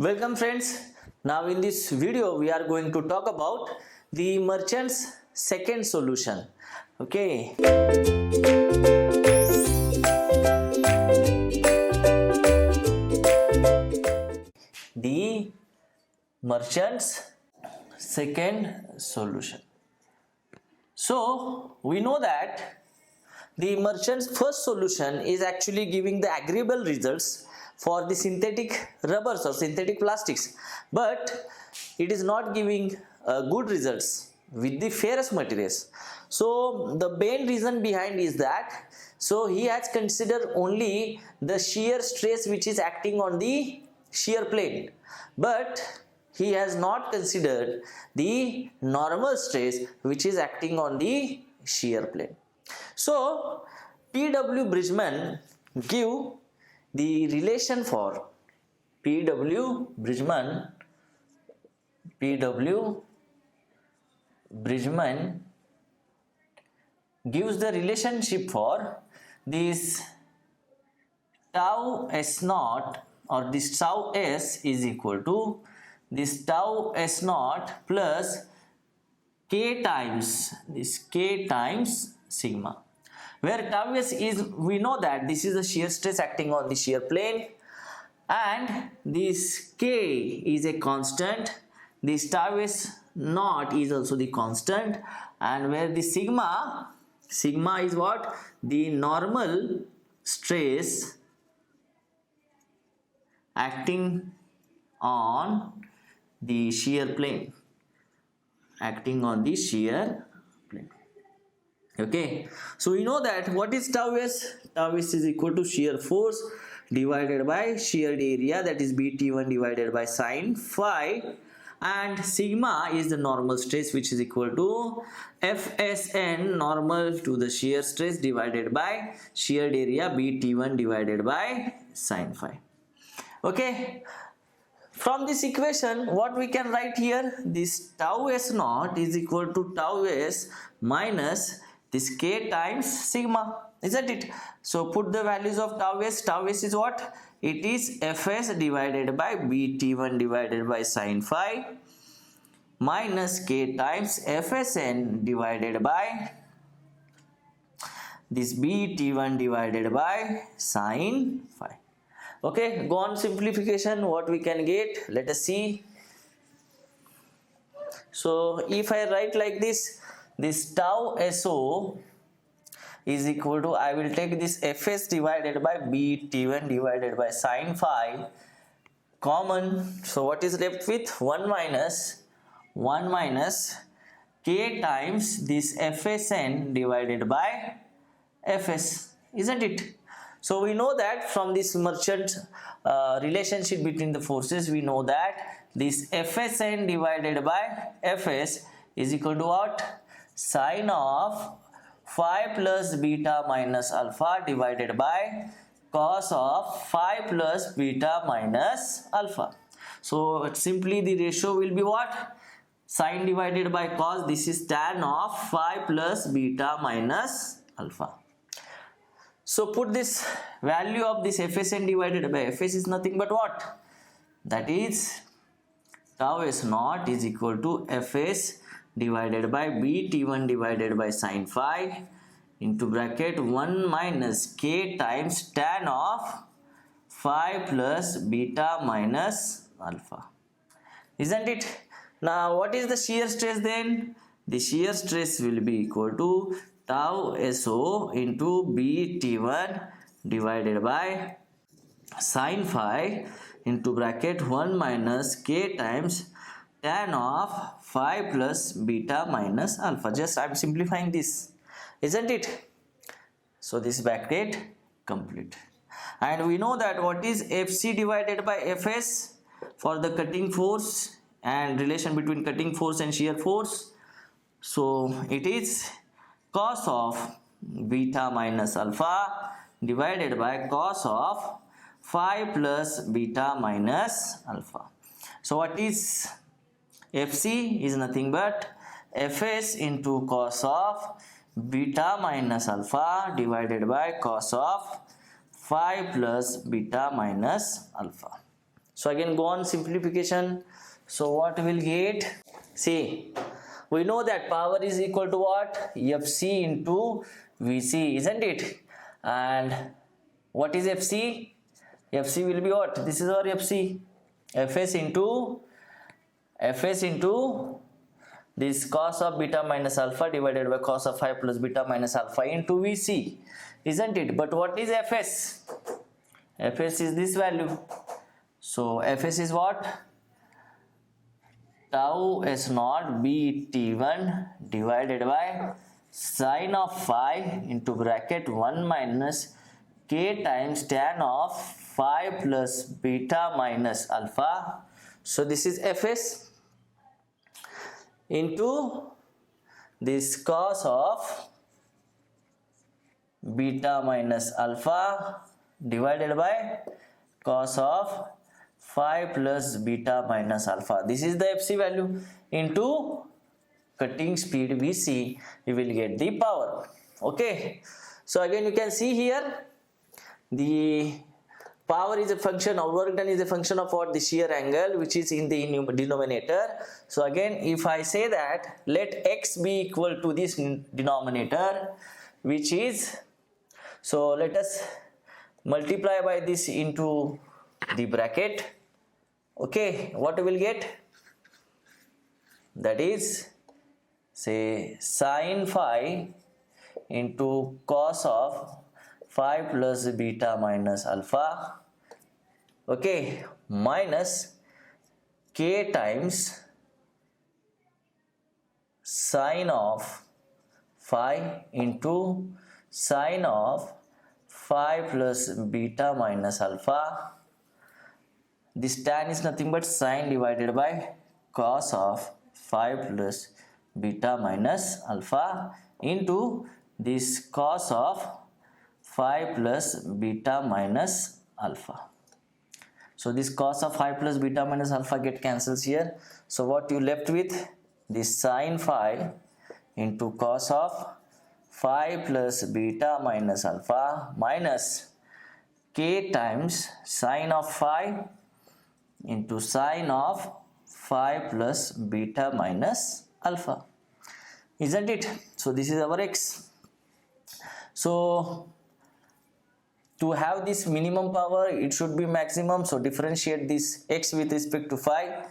Welcome friends. Now in this video we are going to talk about the merchant's second solution. Okay. The merchant's second solution. So we know that the merchant's first solution is actually giving the agreeable results for the synthetic rubbers or synthetic plastics, but it is not giving good results with the ferrous materials. So the main reason behind is that he has considered only the shear stress which is acting on the shear plane, but he has not considered the normal stress which is acting on the shear plane. So P.W. Bridgman give the relation for P.W. Bridgman gives the relationship for this tau S naught or this tau S is equal to this tau S naught plus K times sigma, where tau S is, we know that this is the shear stress acting on the shear plane, and this K is a constant, this tau S naught is also the constant, and where the sigma is what? The normal stress acting on the shear plane. Okay, so we know that what is tau S? Tau S is equal to shear force divided by sheared area, that is BT1 divided by sine phi, and sigma is the normal stress which is equal to FSN, normal to the shear stress, divided by sheared area BT1 divided by sine phi. Okay, from this equation what we can write here? This tau S naught is equal to tau S minus this K times sigma, isn't it? So put the values of tau S. Tau S is what? It is Fs divided by BT1 divided by sine phi minus K times Fsn divided by this BT1 divided by sine phi. Okay, go on simplification. What we can get? Let us see. So if I write like this tau SO is equal to, I will take this Fs divided by BT1 divided by sine phi common. So what is left with? 1 minus K times this Fsn divided by Fs, isn't it? So we know that from this merchant relationship between the forces, we know that this Fsn divided by Fs is equal to what? Sine of phi plus beta minus alpha divided by cos of phi plus beta minus alpha. So simply the ratio will be what? Sine divided by cos. This is tan of phi plus beta minus alpha. So put this value of this Fsn divided by Fs is nothing but what? That is tau S naught is equal to Fs divided by BT1 divided by sine phi into bracket 1 minus K times tan of phi plus beta minus alpha, isn't it? Now what is the shear stress then? The shear stress will be equal to tau SO into BT1 divided by sine phi into bracket 1 minus K times tan of phi plus beta minus alpha. Just I am simplifying this, isn't it? So this bracket complete. And we know that what is Fc divided by Fs for the cutting force and relation between cutting force and shear force. So it is cos of beta minus alpha divided by cos of phi plus beta minus alpha. So what is Fc? Is nothing but Fs into cos of beta minus alpha divided by cos of phi plus beta minus alpha. So again go on simplification. So what we'll get? See, we know that power is equal to what? Fc into Vc, isn't it? And what is Fc? Fc will be what? This is our Fc. Fs into this cos of beta minus alpha divided by cos of phi plus beta minus alpha into Vc, isn't it? But what is Fs? Fs is this value. So Fs is what? Tau s naught b t1 divided by sine of phi into bracket 1 minus k times tan of phi plus beta minus alpha. So this is Fs into this cos of beta minus alpha divided by cos of phi plus beta minus alpha. This is the Fc value into cutting speed Vc. We will get the power. Okay. So again you can see here the power is a function, or work done is a function of what? The shear angle which is in the denominator. So again if I say that let x be equal to this denominator, which is, so let us multiply by this into the bracket. Okay, what we will get? That is, say, sine phi into cos of phi plus beta minus alpha, okay, minus k times sine of phi into sine of phi plus beta minus alpha. This tan is nothing but sine divided by cos of phi plus beta minus alpha into this cos of phi plus beta minus alpha. So this cos of phi plus beta minus alpha get cancels here. So what you left with? This sine phi into cos of phi plus beta minus alpha minus k times sine of phi into sine of phi plus beta minus alpha, isn't it? So this is our x. So to have this minimum power, it should be maximum. So differentiate this x with respect to phi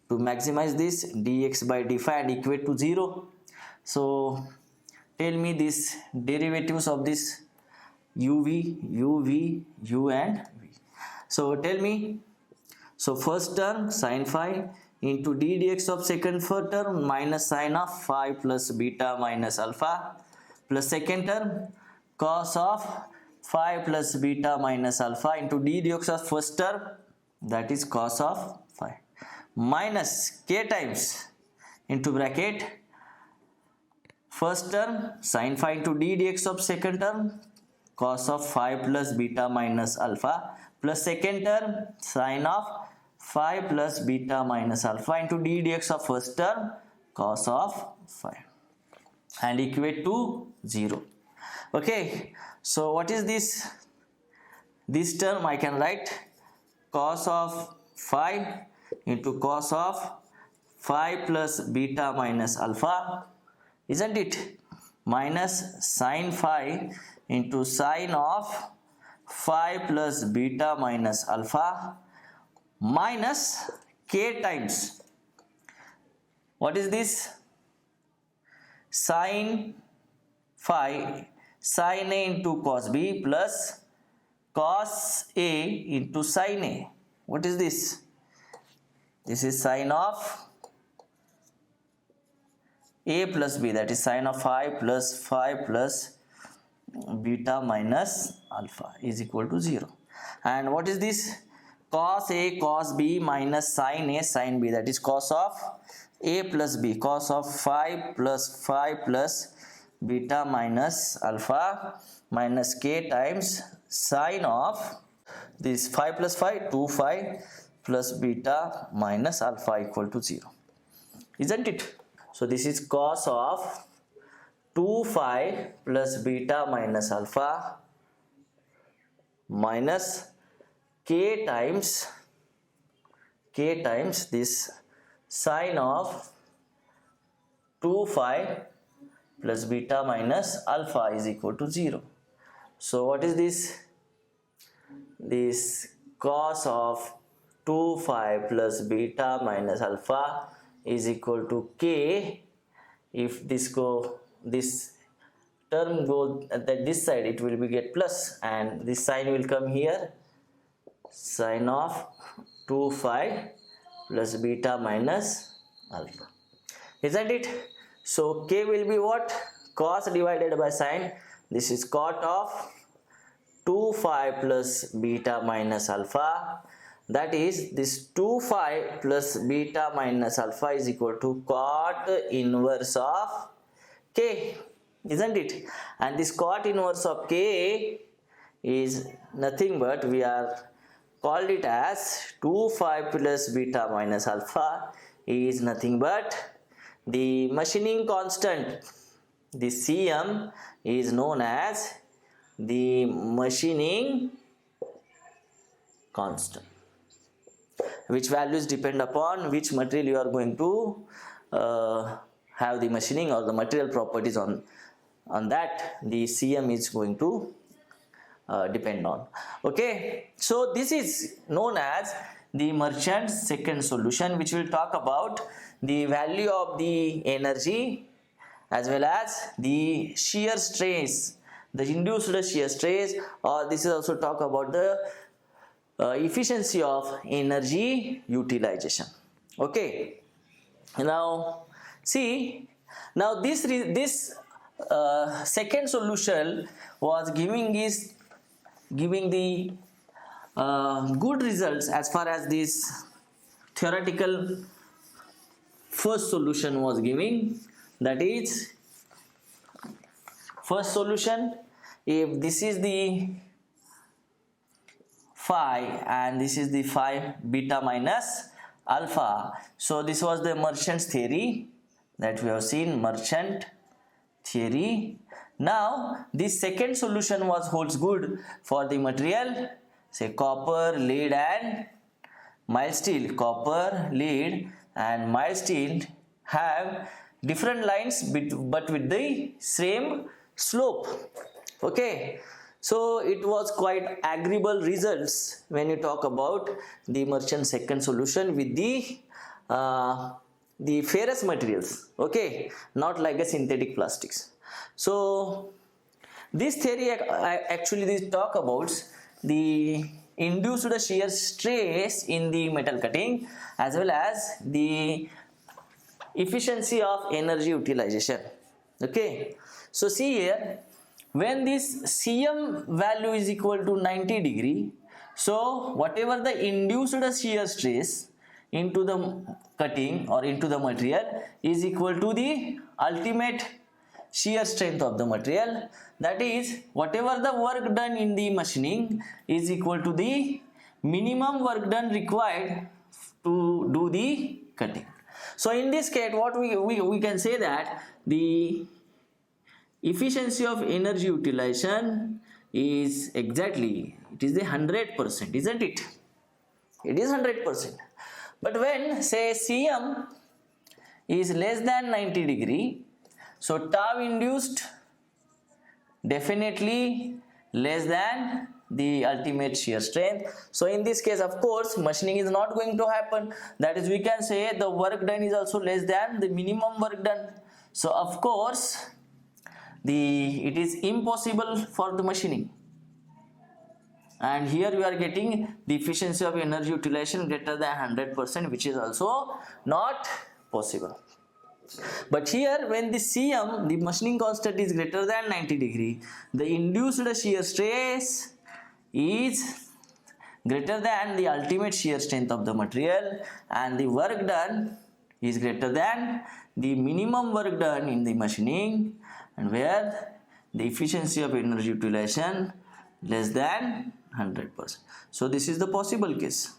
to maximize this dx by d phi and equate to 0. So tell me this derivatives of this uv, u and v. So tell me. So first term sine phi into d dx of second term minus sine of phi plus beta minus alpha plus second term cos of phi plus beta minus alpha into d dx of first term, that is cos of phi, minus k times into bracket first term sine phi into d dx of second term cos of phi plus beta minus alpha plus second term sine of phi plus beta minus alpha into d dx of first term cos of phi and equate to 0. Okay, so what is this? This term I can write cos of phi into cos of phi plus beta minus alpha, isn't it? Minus sine phi into sine of phi plus beta minus alpha minus k times, what is this? Sine phi sin A into cos B plus cos A into sin A. What is this? This is sine of A plus B, that is sine of phi plus beta minus alpha is equal to 0. And what is this? Cos A cos B minus sin A sin B, that is cos of A plus B, cos of phi plus beta minus alpha minus k times sine of this phi plus phi 2 phi plus beta minus alpha equal to 0, isn't it? So this is cos of 2 phi plus beta minus alpha minus k times K times this sine of 2 phi plus beta minus alpha is equal to 0. So what is this? This cos of 2 phi plus beta minus alpha is equal to K. If this term goes at this side, it will be get plus, and this sign will come here, sine of 2 phi plus beta minus alpha, isn't it? So K will be what? Cos divided by sine. This is cot of 2 phi plus beta minus alpha. That is, this 2 phi plus beta minus alpha is equal to cot inverse of K, isn't it? And this cot inverse of K is nothing but, we are called it as 2 phi plus beta minus alpha is nothing but the machining constant. The Cm is known as the machining constant, which values depend upon which material you are going to have the machining or the material properties on that the Cm is going to depend on. Okay, so this is known as the Merchant's second solution, which will talk about the value of the energy as well as the shear stress, the induced shear stress, or this is also talk about the efficiency of energy utilization. Okay, now see, now this second solution was giving the good results as far as this theoretical first solution was giving. That is, first solution, if this is the phi and this is the phi beta minus alpha, so this was the Merchant's theory that we have seen, Merchant theory. Now this second solution holds good for the material, say copper, lead and mild steel. Copper, lead and mild steel have different lines but with the same slope. Okay, so it was quite agreeable results when you talk about the Merchant second solution with the ferrous materials. Okay, not like a synthetic plastics. So this theory actually this talk about the induced shear stress in the metal cutting as well as the efficiency of energy utilization. Okay, so see here, when this Cm value is equal to 90 degree, so whatever the induced shear stress into the cutting or into the material is equal to the ultimate shear strength of the material. That is, whatever the work done in the machining is equal to the minimum work done required to do the cutting. So in this case, what we can say that the efficiency of energy utilization is exactly, it is the 100%, isn't it? It is 100%. But when say Cm is less than 90 degree, so tau induced definitely less than the ultimate shear strength. So in this case, of course, machining is not going to happen. That is, we can say the work done is also less than the minimum work done. So of course, it is impossible for the machining. And here we are getting the efficiency of energy utilization greater than 100%, which is also not possible. But here, when the Cm, the machining constant, is greater than 90 degree, the induced shear stress is greater than the ultimate shear strength of the material, and the work done is greater than the minimum work done in the machining, and where the efficiency of energy utilization less than 100%. So this is the possible case.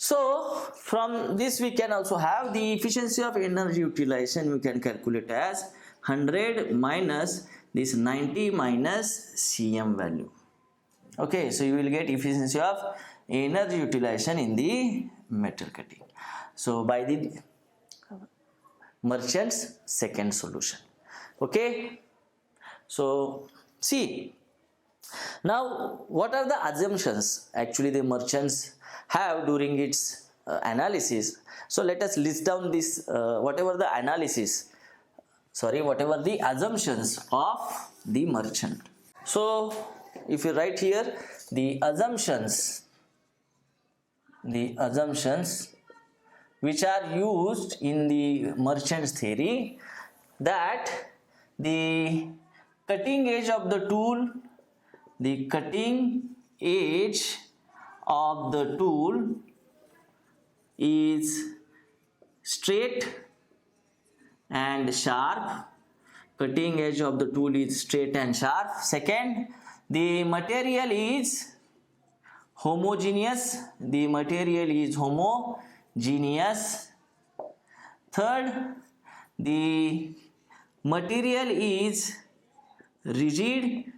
So from this we can also have the efficiency of energy utilization, we can calculate as 100 minus this 90 minus Cm value. Okay, so you will get efficiency of energy utilization in the metal cutting. So by the merchant's second solution. Okay, so see, now what are the assumptions actually the merchants have during its analysis. So let us list down this whatever the assumptions of the merchant. So if you write here the assumptions which are used in the merchant's theory, that the cutting edge of the tool is straight and sharp. Cutting edge of the tool is straight and sharp. Second, the material is homogeneous. Third, the material is rigid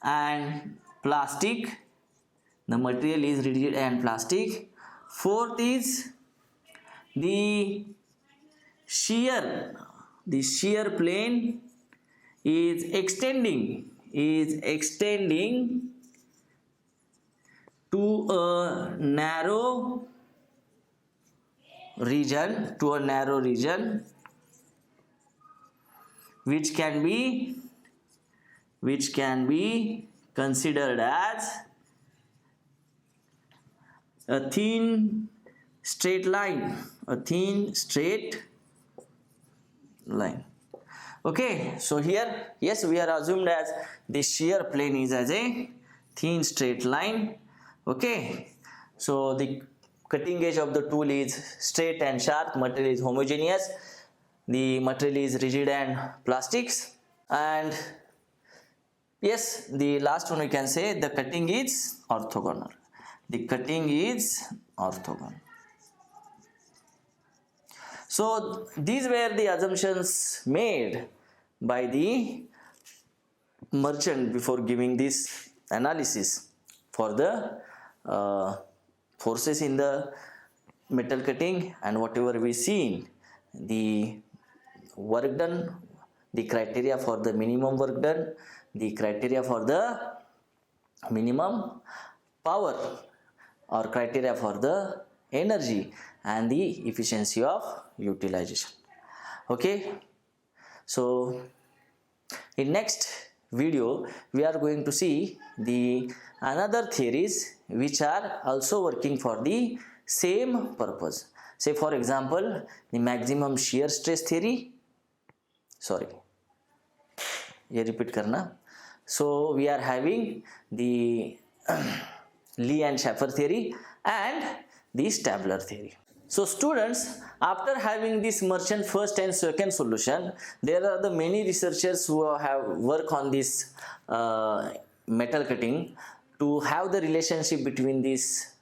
and plastic. Fourth is the shear plane is extending to a narrow region, which can be considered as a thin straight line. Okay, so here, yes, we are assumed as the shear plane is as a thin straight line. Okay, so the cutting edge of the tool is straight and sharp, material is homogeneous, the material is rigid and plastics, and yes, the last one we can say the cutting is orthogonal. So these were the assumptions made by the merchant before giving this analysis for the forces in the metal cutting, and whatever we seen, the work done, the criteria for the minimum work done, the criteria for the minimum power or criteria for the energy, and the efficiency of utilization. Okay, so in next video we are going to see the another theories which are also working for the same purpose. Say for example the maximum shear stress theory, repeat karna. So we are having the Lee and Schaeffer theory and the Stabler theory. So students, after having this merchant first and second solution, there are the many researchers who have worked on this metal cutting to have the relationship between this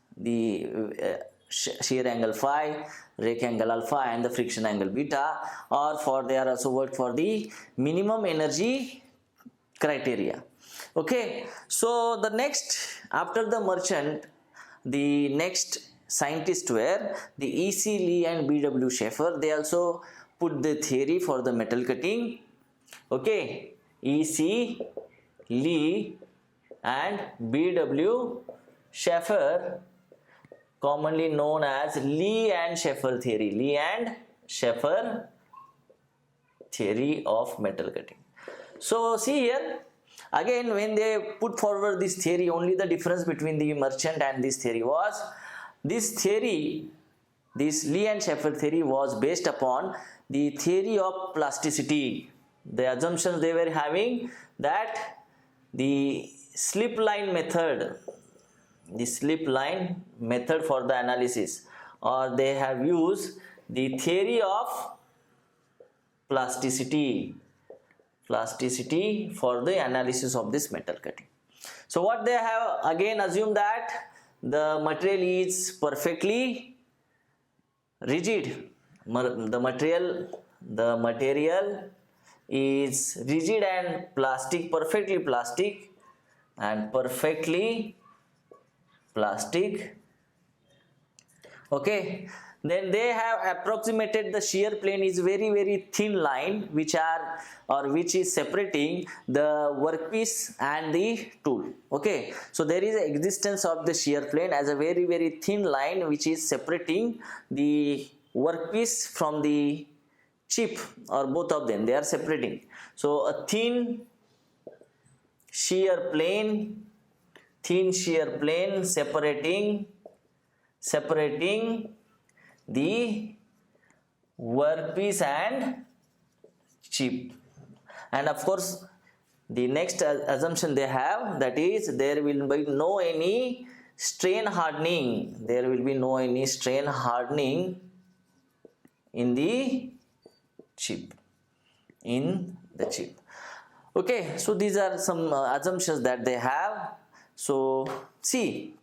shear angle phi, rake angle alpha and the friction angle beta, or for they are also worked for the minimum energy criteria. Okay, so the next after the merchant, the next scientists were the E.C. Lee and B.W. Schaeffer. They also put the theory for the metal cutting. Okay, E.C. Lee and B.W. Schaeffer, commonly known as Lee and Schaeffer theory. Of metal cutting. So see here, again when they put forward this theory, only the difference between the merchant and this theory was, this Lee and Schaeffer theory was based upon the theory of plasticity. The assumptions they were having that the slip line method for the analysis, or they have used the theory of plasticity for the analysis of this metal cutting. So what they have again assumed that the material is perfectly rigid. The material is rigid and plastic, perfectly plastic. and perfectly plastic. Okay, then they have approximated the shear plane is very thin line which is separating the workpiece and the tool. Okay, so there is existence of the shear plane as a very thin line which is separating the workpiece from the chip, or both of them they are separating. So a thin shear plane separating the workpiece and chip. And of course the next assumption they have, that is there will be no any strain hardening in the chip. Okay, so these are some assumptions that they have. So see,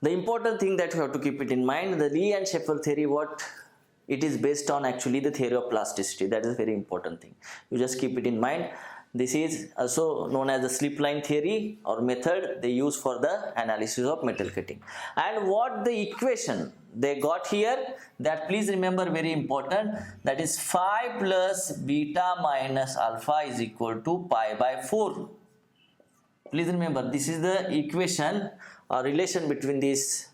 the important thing that you have to keep it in mind, the Lee and Schaeffer theory, what it is based on, actually the theory of plasticity. That is a very important thing. You just keep it in mind. This is also known as the slip line theory or method they use for the analysis of metal cutting. And what the equation they got here, that please remember, very important, that is phi plus beta minus alpha is equal to pi by 4. Please remember, this is the equation or relation between these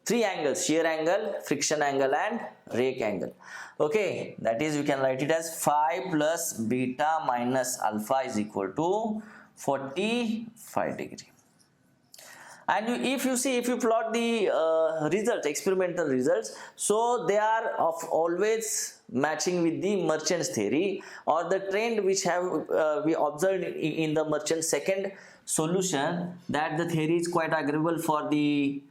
three angles: shear angle, friction angle and rake angle. Okay, that is, you can write it as phi plus beta minus alpha is equal to 45 degree. And if you plot the results, experimental results, so they are always matching with the Merchant's theory, or the trend which we observed in the Merchant's second solution, that the theory is quite agreeable for the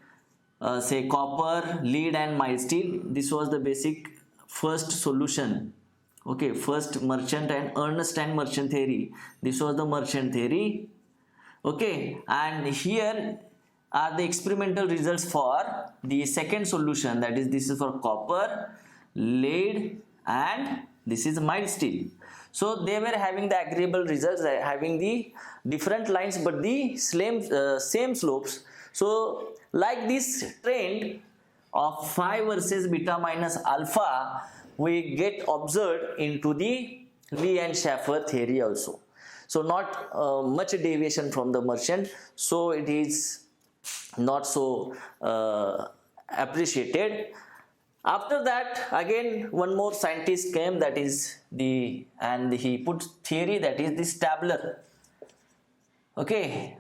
say copper, lead and mild steel. This was the basic first solution. Okay, first Merchant and Ernst and Merchant theory. This was the Merchant theory. Okay, and here are the experimental results for the second solution, that is, this is for copper, lead and this is mild steel. So they were having the agreeable results, having the different lines but the same slopes. So like this trend of phi versus beta minus alpha we get observed into the Lee and Schaeffer theory also. So not much deviation from the Merchant, so it is not so appreciated. After that, again one more scientist came, that is and he put theory, that is the Stabler. Okay,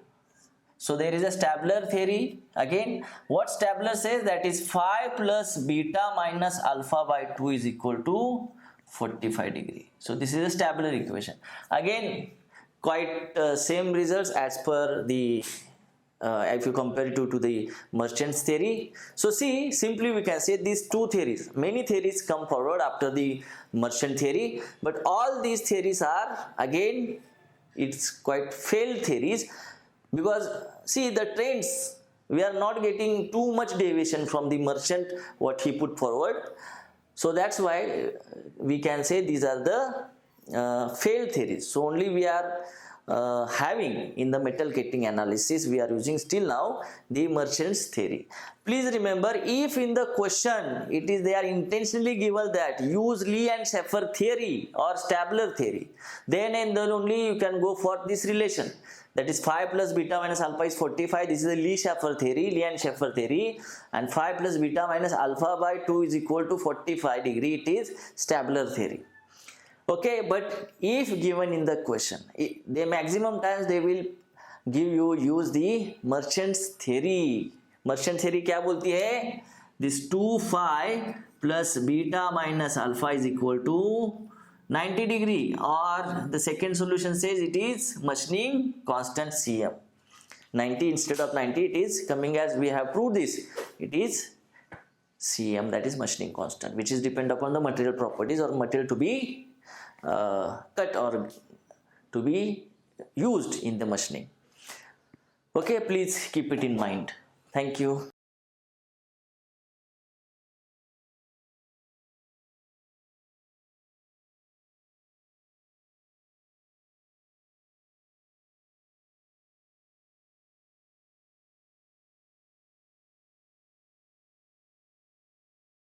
so there is a Stabler theory. Again, what Stabler says, that is phi plus beta minus alpha by 2 is equal to 45 degree. So this is a Stabler equation. Again, quite same results as per the if you compare it to the Merchant's theory. So see, simply we can say these two theories, many theories come forward after the Merchant theory, but all these theories are, again, it's quite failed theories, because see the trends, we are not getting too much deviation from the Merchant what he put forward. So that's why we can say these are the failed theories. So only we are having in the metal cutting analysis, we are using still now the Merchant's theory. Please remember, if in the question they are intentionally given that use Lee and Schaeffer theory or Stabler theory, then and then only you can go for this relation, that is phi plus beta minus alpha is 45. This is the Lee and Schaeffer theory, and phi plus beta minus alpha by 2 is equal to 45 degree. It is Stabler theory. Okay, but if given in the question, the maximum times they will give you use the Merchant's theory. Merchant theory क्या बोलती है? This 2 phi plus beta minus alpha is equal to 90 degree, or the second solution says it is machining constant Cm. 90 instead of 90, it is coming as we have proved this. It is Cm, that is machining constant, which is depend upon the material properties or material to be cut or to be used in the machining. Okay, please keep it in mind. Thank you.